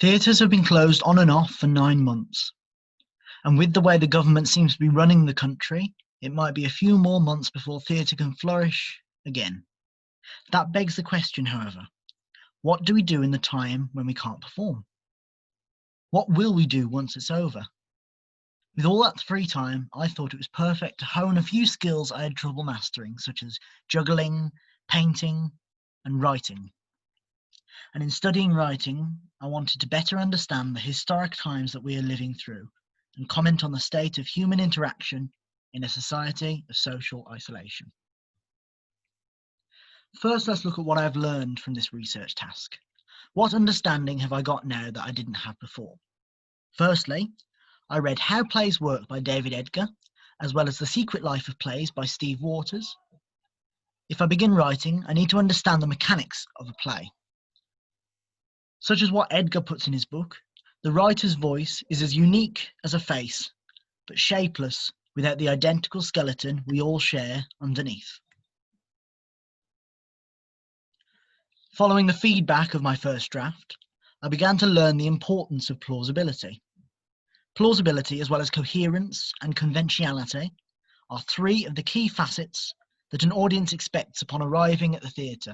Theatres have been closed on and off for 9 months, and with the way the government seems to be running the country, it might be a few more months before theatre can flourish again. That begs the question, however, what do we do in the time when we can't perform? What will we do once it's over? With all that free time, I thought it was perfect to hone a few skills I had trouble mastering, such as juggling, painting, and writing. And in studying writing, I wanted to better understand the historic times that we are living through and comment on the state of human interaction in a society of social isolation. First, let's look at what I've learned from this research task. What understanding have I got now that I didn't have before? Firstly, I read How Plays Work by David Edgar, as well as The Secret Life of Plays by Steve Waters. If I begin writing, I need to understand the mechanics of a play. Such as what Edgar puts in his book, the writer's voice is as unique as a face, but shapeless without the identical skeleton we all share underneath. Following the feedback of my first draft, I began to learn the importance of plausibility. Plausibility, as well as coherence and conventionality, are three of the key facets that an audience expects upon arriving at the theatre.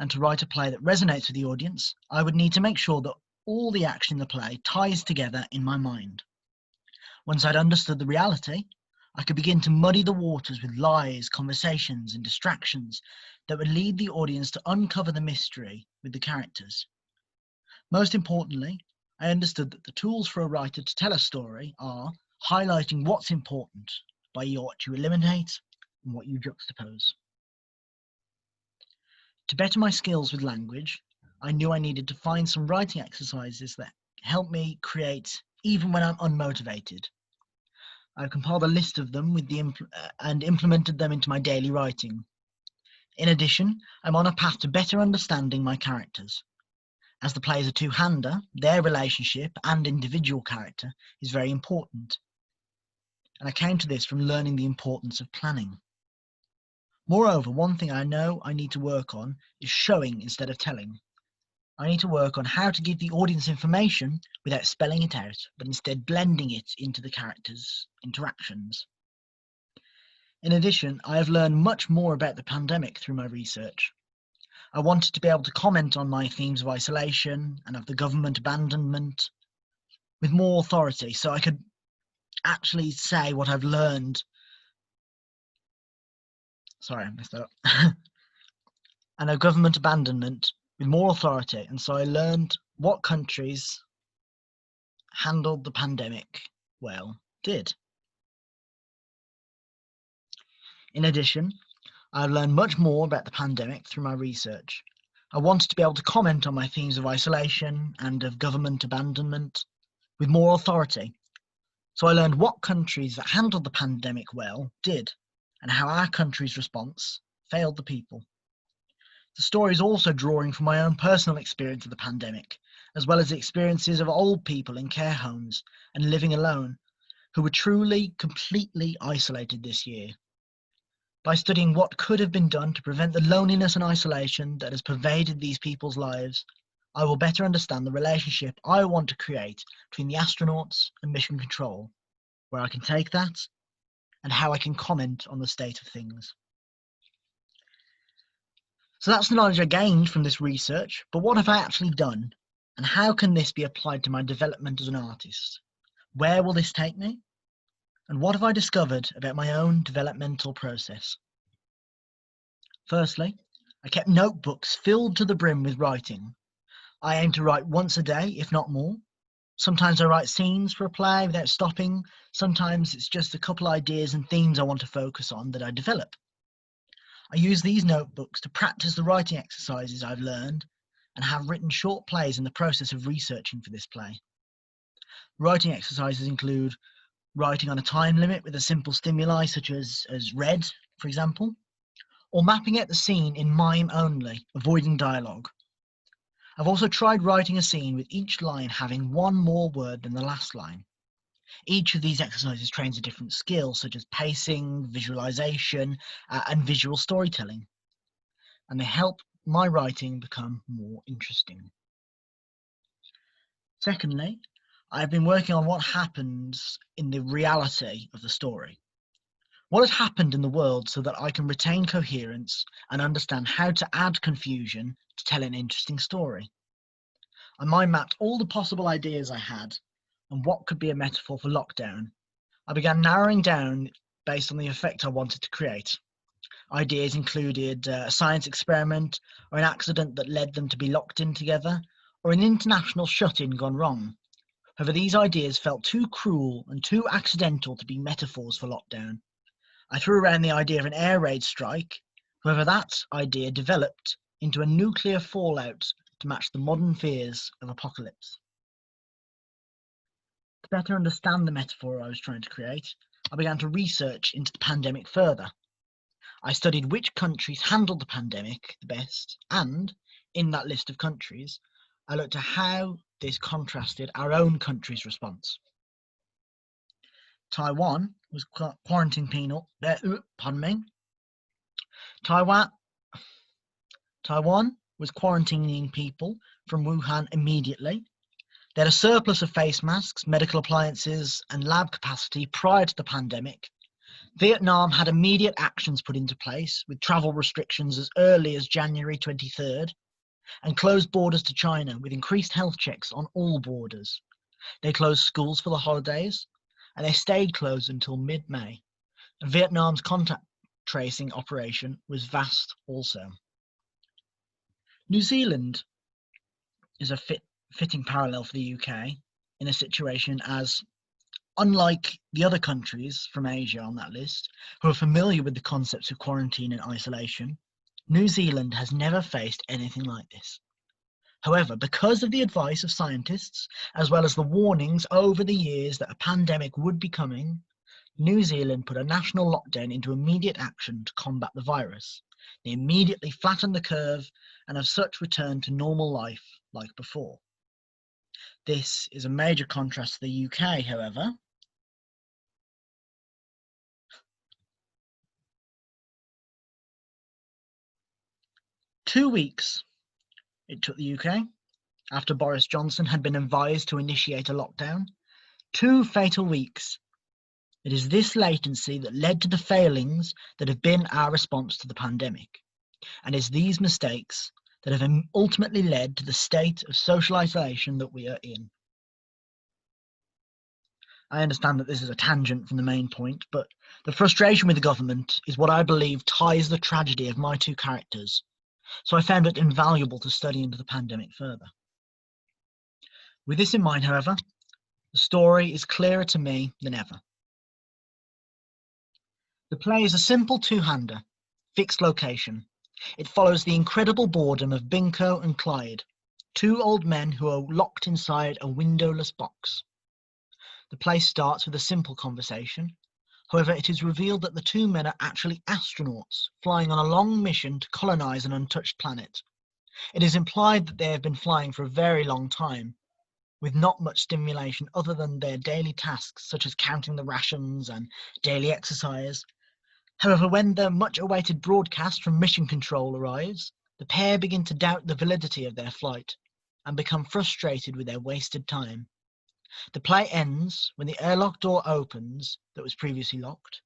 And to write a play that resonates with the audience, I would need to make sure that all the action in the play ties together in my mind. Once I'd understood the reality, I could begin to muddy the waters with lies, conversations, and distractions that would lead the audience to uncover the mystery with the characters. Most importantly, I understood that the tools for a writer to tell a story are highlighting what's important by what you eliminate and what you juxtapose. To better my skills with language, I knew I needed to find some writing exercises that help me create even when I'm unmotivated. I've compiled a list of them and implemented them into my daily writing. In addition, I'm on a path to better understanding my characters. As the play is a two-hander, their relationship and individual character is very important. And I came to this from learning the importance of planning. Moreover, one thing I know I need to work on is showing instead of telling. I need to work on how to give the audience information without spelling it out, but instead blending it into the characters' interactions. In addition, I have learned much more about the pandemic through my research. I wanted to be able to comment on my themes of isolation and of the government abandonment with more authority, so I could actually say what I've learned. Sorry, I messed that up. And of government abandonment with more authority, and so I learned what countries handled the pandemic well did. In addition, I've learned much more about the pandemic through my research. I wanted to be able to comment on my themes of isolation and of government abandonment with more authority. So I learned what countries that handled the pandemic well did, and how our country's response failed the people. The story is also drawing from my own personal experience of the pandemic, as well as the experiences of old people in care homes and living alone, who were truly, completely isolated this year. By studying what could have been done to prevent the loneliness and isolation that has pervaded these people's lives, I will better understand the relationship I want to create between the astronauts and mission control, where I can take that and how I can comment on the state of things. So that's the knowledge I gained from this research, but what have I actually done? And how can this be applied to my development as an artist? Where will this take me? And what have I discovered about my own developmental process? Firstly, I kept notebooks filled to the brim with writing. I aim to write once a day, if not more. Sometimes I write scenes for a play without stopping. Sometimes it's just a couple ideas and themes I want to focus on that I develop. I use these notebooks to practice the writing exercises I've learned and have written short plays in the process of researching for this play. Writing exercises include writing on a time limit with a simple stimuli such as red, for example, or mapping out the scene in mime only, avoiding dialogue. I've also tried writing a scene with each line having one more word than the last line. Each of these exercises trains a different skill, such as pacing, visualization, and visual storytelling, and they help my writing become more interesting. Secondly, I've been working on what happens in the reality of the story. What has happened in the world so that I can retain coherence and understand how to add confusion to tell an interesting story. I mind mapped all the possible ideas I had and what could be a metaphor for lockdown. I began narrowing down based on the effect I wanted to create. Ideas included a science experiment, or an accident that led them to be locked in together, or an international shut-in gone wrong. However, these ideas felt too cruel and too accidental to be metaphors for lockdown. I threw around the idea of an air raid strike. However, that idea developed into a nuclear fallout to match the modern fears of apocalypse. To better understand the metaphor I was trying to create, I began to research into the pandemic further. I studied which countries handled the pandemic the best, and in that list of countries, I looked at how this contrasted our own country's response. Taiwan was quarantine penal. Taiwan was quarantining people from Wuhan immediately. They had a surplus of face masks, medical appliances, and lab capacity prior to the pandemic. Vietnam had immediate actions put into place, with travel restrictions as early as January 23rd, and closed borders to China with increased health checks on all borders. They closed schools for the holidays, and they stayed closed until mid-May. Vietnam's contact tracing operation was vast also. New Zealand is a fitting parallel for the UK in a situation as, unlike the other countries from Asia on that list, who are familiar with the concepts of quarantine and isolation, New Zealand has never faced anything like this. However, because of the advice of scientists, as well as the warnings over the years that a pandemic would be coming, New Zealand put a national lockdown into immediate action to combat the virus. They immediately flattened the curve and as such returned to normal life like before. This is a major contrast to the UK, however. Two weeks it took the UK after Boris Johnson had been advised to initiate a lockdown. 2 fatal weeks. It is this latency that led to the failings that have been our response to the pandemic, and it's these mistakes that have ultimately led to the state of social isolation that we are in. I understand that this is a tangent from the main point, but the frustration with the government is what I believe ties the tragedy of my two characters, so I found it invaluable to study into the pandemic further. With this in mind, however, the story is clearer to me than ever. The play is a simple two-hander, fixed location. It follows the incredible boredom of Binko and Clyde, 2 old men who are locked inside a windowless box. The play starts with a simple conversation. However, it is revealed that the 2 men are actually astronauts flying on a long mission to colonize an untouched planet. It is implied that they have been flying for a very long time, with not much stimulation other than their daily tasks such as counting the rations and daily exercise. However, when the much-awaited broadcast from Mission Control arrives, the pair begin to doubt the validity of their flight and become frustrated with their wasted time. The play ends when the airlock door opens that was previously locked,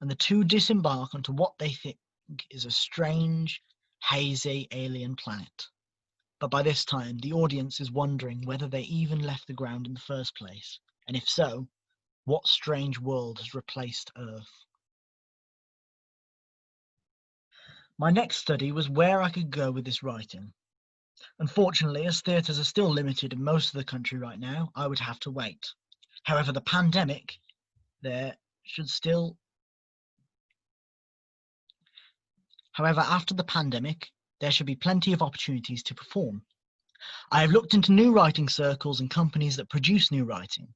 and the 2 disembark onto what they think is a strange, hazy alien planet. But by this time, the audience is wondering whether they even left the ground in the first place, and if so, what strange world has replaced Earth? My next study was where I could go with this writing. Unfortunately, as theatres are still limited in most of the country right now, I would have to wait. However, the pandemic, after the pandemic, there should be plenty of opportunities to perform. I have looked into new writing circles and companies that produce new writing.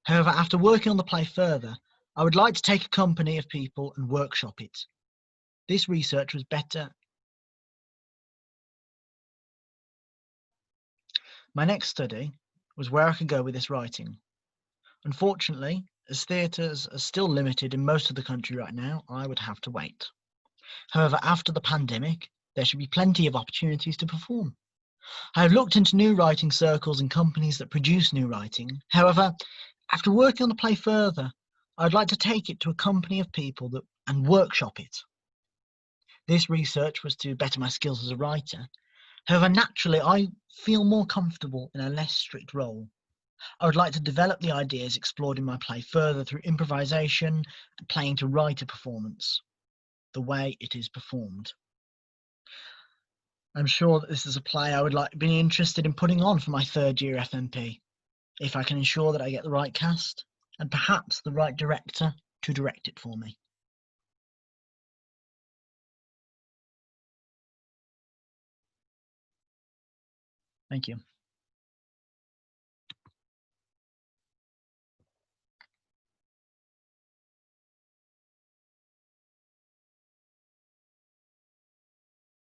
However, after working on the play further, I would like to take a company of people and workshop it. This research was better. My next study was where I could go with this writing. Unfortunately, as theatres are still limited in most of the country right now, I would have to wait. However, after the pandemic, there should be plenty of opportunities to perform. I have looked into new writing circles and companies that produce new writing. However, after working on the play further, I'd like to take it to a company of people and workshop it. This research was to better my skills as a writer. However, naturally, I feel more comfortable in a less strict role. I would like to develop the ideas explored in my play further through improvisation and playing to write a performance, the way it is performed. I'm sure that this is a play I would be interested in putting on for my third year FMP, if I can ensure that I get the right cast and perhaps the right director to direct it for me. Thank you.